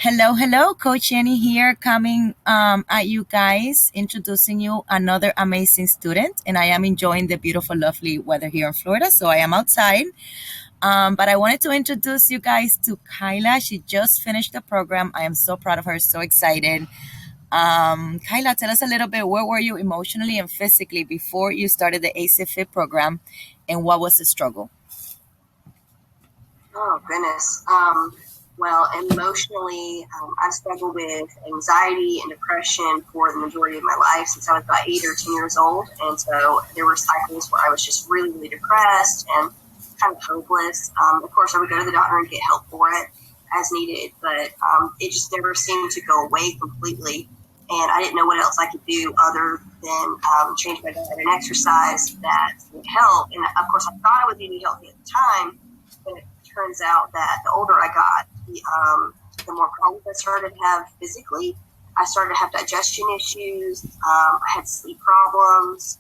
Hello, hello, Coach Yeni here, coming at you guys, introducing you another amazing student. And I am enjoying the beautiful, lovely weather here in Florida, so I am outside. But I wanted to introduce you guys to Kayla. She just finished the program. I am so proud of her, so excited. Kayla, tell us a little bit, where were you emotionally and physically before you started the AZFit program, and what was the struggle? Oh, goodness. Well, emotionally, I've struggled with anxiety and depression for the majority of my life since I was about 8 or 10 years old. And so there were cycles where I was just really, really depressed and kind of hopeless. Of course, I would go to the doctor and get help for it as needed, but it just never seemed to go away completely. And I didn't know what else I could do other than change my diet and exercise that would help. And of course, I thought I would be healthy at the time, but it turns out that the older I got, the more problems I started to have physically. I started to have digestion issues. I had sleep problems.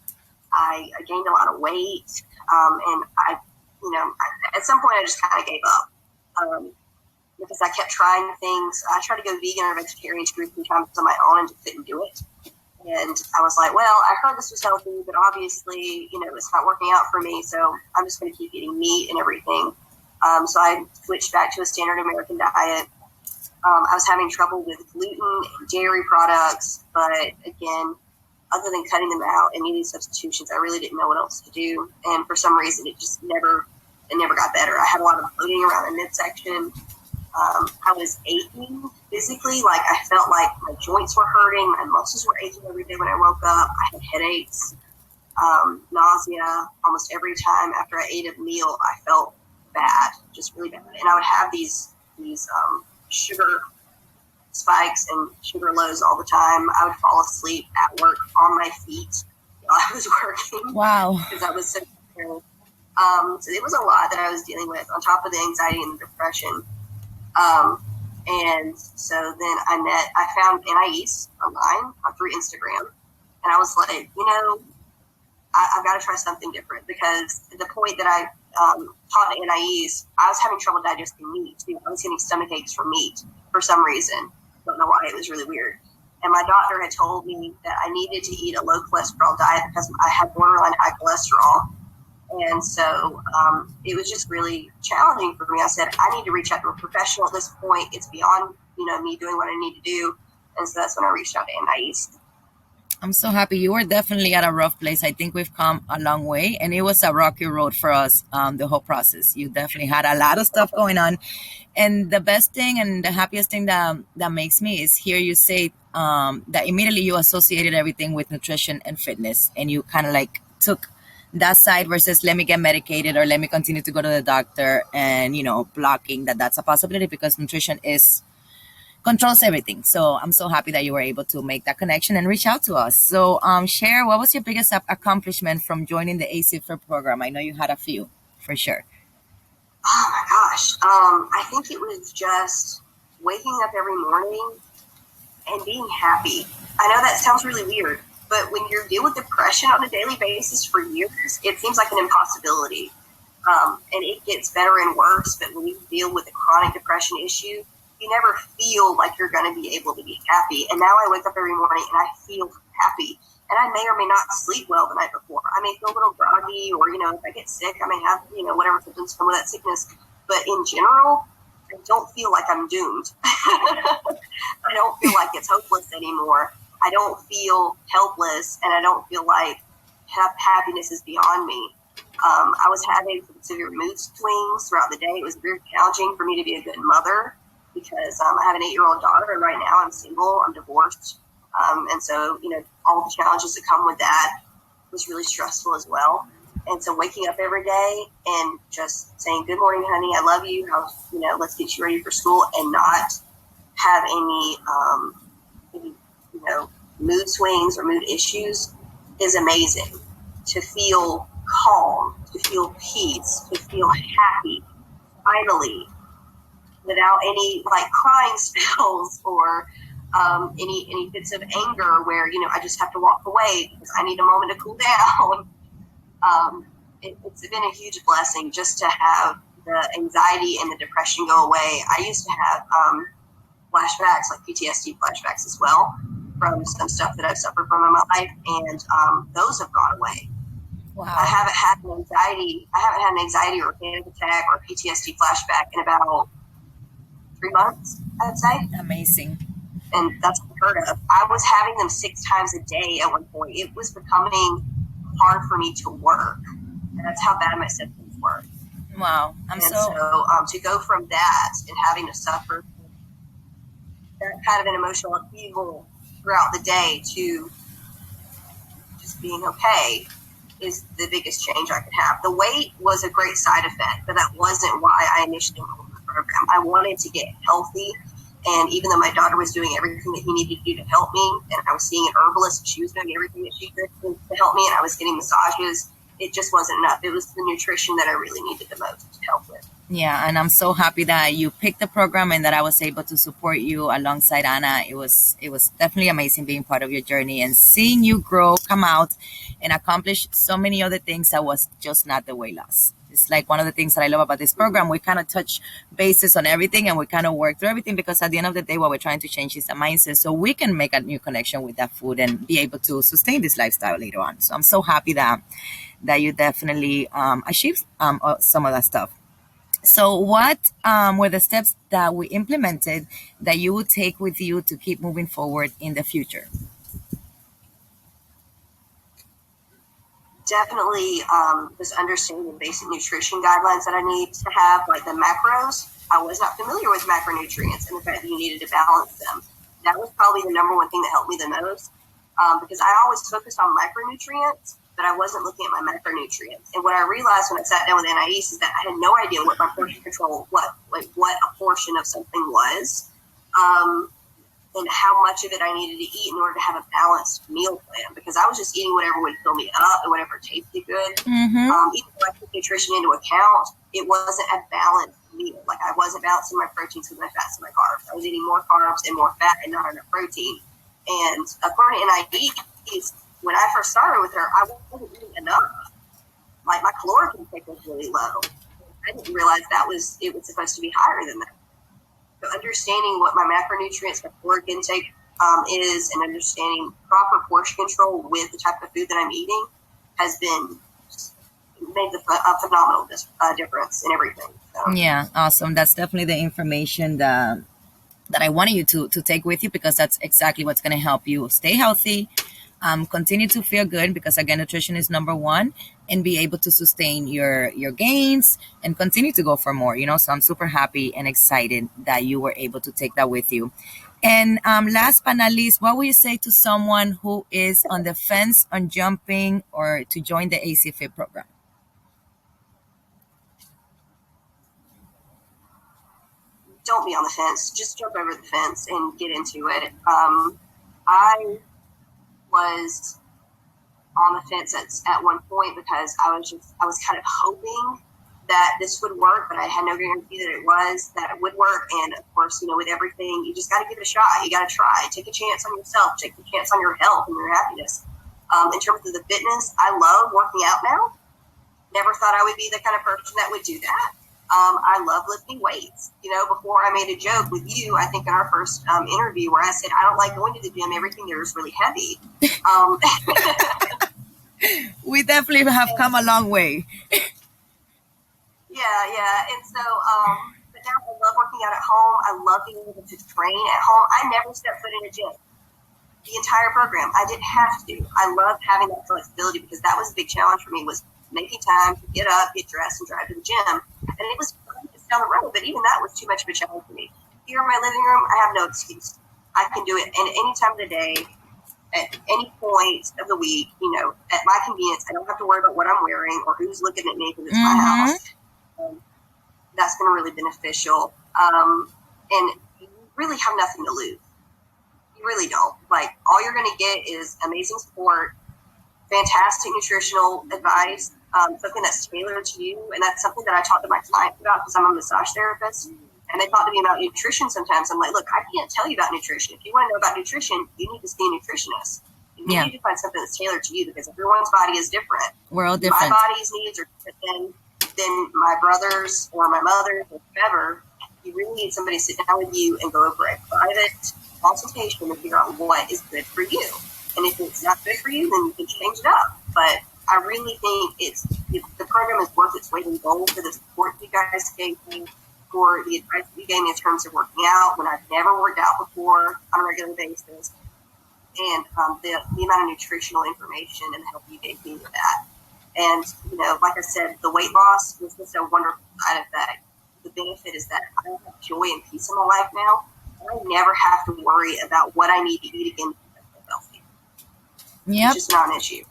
I gained a lot of weight. And at some point I just kind of gave up because I kept trying things. I tried to go vegan or vegetarian 2 or 3 times on my own and just didn't do it. And I was like, well, I heard this was healthy, but obviously, it's not working out for me. So I'm just going to keep eating meat and everything. So I switched back to a standard American diet. I was having trouble with gluten and dairy products, but again, other than cutting them out and eating substitutions, I really didn't know what else to do. And for some reason, it never got better. I had a lot of bloating around the midsection. I was aching physically. Like I felt like my joints were hurting. My muscles were aching every day when I woke up. I had headaches, nausea. Almost every time after I ate a meal, I felt bad, just really bad. And I would have these sugar spikes and sugar lows all the time. I would fall asleep at work on my feet while I was working. Wow. Because I was so tired. So it was a lot that I was dealing with on top of the anxiety and the depression. And so then I found NIEs online through Instagram. And I was like, I've got to try something different, because at the point that I taught NIEs, I was having trouble digesting meat too. I was getting stomach aches from meat for some reason. Don't know why. It was really weird. And my doctor had told me that I needed to eat a low cholesterol diet because I had borderline high cholesterol. And so it was just really challenging for me. I said, I need to reach out to a professional at this point. It's beyond, me doing what I need to do. And so that's when I reached out to NIEs. I'm so happy. You were definitely at a rough place. I think we've come a long way, and it was a rocky road for us, the whole process. You definitely had a lot of stuff going on. And the best thing and the happiest thing that makes me is hear you say that immediately you associated everything with nutrition and fitness, and you kind of like took that side versus let me get medicated or let me continue to go to the doctor, and, blocking that's a possibility, because nutrition controls everything. So I'm so happy that you were able to make that connection and reach out to us. So share, what was your biggest accomplishment from joining the AZFit program? I know you had a few, for sure. Oh my gosh. I think it was just waking up every morning and being happy. I know that sounds really weird, but when you deal with depression on a daily basis for years, it seems like an impossibility. And it gets better and worse, but when you deal with a chronic depression issue, you never feel like you're going to be able to be happy. And now I wake up every morning and I feel happy. And I may or may not sleep well the night before. I may feel a little groggy, or, if I get sick, I may have, whatever symptoms come with that sickness. But in general, I don't feel like I'm doomed. I don't feel like it's hopeless anymore. I don't feel helpless, and I don't feel like happiness is beyond me. I was having severe mood swings throughout the day. It was very challenging for me to be a good mother, because I have an 8-year-old daughter, and right now I'm single, I'm divorced. And so, all the challenges that come with that was really stressful as well. And so waking up every day and just saying, good morning, honey, I love you. Let's get you ready for school, and not have any mood swings or mood issues is amazing. To feel calm, to feel peace, to feel happy, finally, without any crying spells or any fits of anger where I just have to walk away because I need a moment to cool down. It's been a huge blessing just to have the anxiety and the depression go away. I used to have flashbacks, like PTSD flashbacks as well, from some stuff that I've suffered from in my life, and those have gone away. Wow. I haven't had an anxiety or a panic attack or PTSD flashback in about 3 months, I'd say. Amazing. And that's unheard of. I was having them 6 times a day at one point. It was becoming hard for me to work. And that's how bad my symptoms were. Wow. So to go from that and having to suffer that kind of an emotional upheaval throughout the day to just being okay is the biggest change I could have. The weight was a great side effect, but that wasn't why I initially enrolled in the program. I wanted to get healthy, and even though my daughter was doing everything that he needed to do to help me, and I was seeing an herbalist, and she was doing everything that she could to help me, and I was getting massages, it just wasn't enough. It was the nutrition that I really needed the most to help with. Yeah, and I'm so happy that you picked the program and that I was able to support you alongside Anna. It was definitely amazing being part of your journey and seeing you grow, come out, and accomplish so many other things that was just not the weight loss. It's like one of the things that I love about this program. We kind of touch bases on everything and we kind of work through everything, because at the end of the day, what we're trying to change is the mindset so we can make a new connection with that food and be able to sustain this lifestyle later on. So I'm so happy that you definitely achieved some of that stuff. So what were the steps that we implemented that you would take with you to keep moving forward in the future? Definitely just understanding the basic nutrition guidelines that I need to have, like the macros. I was not familiar with macronutrients and the fact that you needed to balance them. That was probably the number one thing that helped me the most, because I always focused on micronutrients, but I wasn't looking at my macronutrients. And what I realized when I sat down with Anais is that I had no idea what my portion control, what a portion of something was, and how much of it I needed to eat in order to have a balanced meal plan, because I was just eating whatever would fill me up and whatever tasted good. Mm-hmm. Even though I took nutrition into account, it wasn't a balanced meal. Like, I wasn't balancing my proteins with my fats and my carbs. I was eating more carbs and more fat and not enough protein. And according to NID, when I first started with her, I wasn't eating enough. Like, my caloric intake was really low. I didn't realize it was supposed to be higher than that. So understanding what my macronutrients, my caloric intake is, and understanding proper portion control with the type of food that I'm eating has been made a phenomenal difference in everything. So. Yeah, awesome. That's definitely the information that I wanted you to take with you, because that's exactly what's going to help you stay healthy, continue to feel good, because again, nutrition is number one, and be able to sustain your gains and continue to go for more, so I'm super happy and excited that you were able to take that with you. And last but not least, what would you say to someone who is on the fence on jumping or to join the AZFit program? Don't be on the fence. Just jump over the fence and get into it. I was on the fence at one point because I was kind of hoping that this would work, but I had no guarantee that it would work. And of course, with everything, you just got to give it a shot. You got to try. Take a chance on yourself. Take a chance on your health and your happiness. In terms of the fitness, I love working out now. Never thought I would be the kind of person that would do that. I love lifting weights. Before I made a joke with you, I think in our first interview, where I said, I don't like going to the gym. Everything there is really heavy. We definitely have come a long way. Yeah. And so, but now I love working out at home. I love being able to train at home. I never stepped foot in a gym. The entire program, I didn't have to. I loved having that flexibility, because that was a big challenge for me, was making time to get up, get dressed, and drive to the gym. And it was down the road, but even that was too much of a challenge for me. Here in my living room, I have no excuse. I can do it at any time of the day, at any point of the week, at my convenience. I don't have to worry about what I'm wearing or who's looking at me, because it's my house. That's been really beneficial. And you really have nothing to lose. You really don't. Like, all you're going to get is amazing support, fantastic nutritional advice, something that's tailored to you. And that's something that I talk to my clients about, because I'm a massage therapist. And they talk to me about nutrition sometimes. I'm like, look, I can't tell you about nutrition. If you want to know about nutrition, you need to see a nutritionist. You need to find something that's tailored to you, because everyone's body is different. We're all different. My body's needs are different than my brother's or my mother's or whatever. you really need somebody to sit down with you and go over a private consultation to figure out what is good for you. And if it's not good for you, then you can change it up. But I really think the program is worth its weight in gold for the support you guys gave me, for the advice you gave me in terms of working out when I've never worked out before on a regular basis, and the amount of nutritional information and help you gave me with that. And, like I said, the weight loss was just a wonderful side effect. The benefit is that I have joy and peace in my life now. I never have to worry about what I need to eat again to be healthy. Yep. It's just not an issue.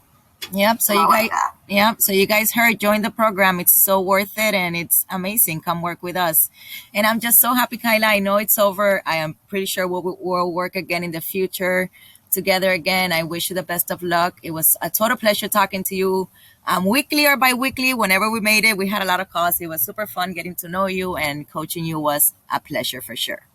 Yep. So you guys heard, join the program. It's so worth it and it's amazing. Come work with us. And I'm just so happy, Kayla. I know it's over. I am pretty sure we'll work again in the future together again. I wish you the best of luck. It was a total pleasure talking to you weekly or bi-weekly. Whenever we made it, we had a lot of calls. It was super fun getting to know you, and coaching you was a pleasure for sure.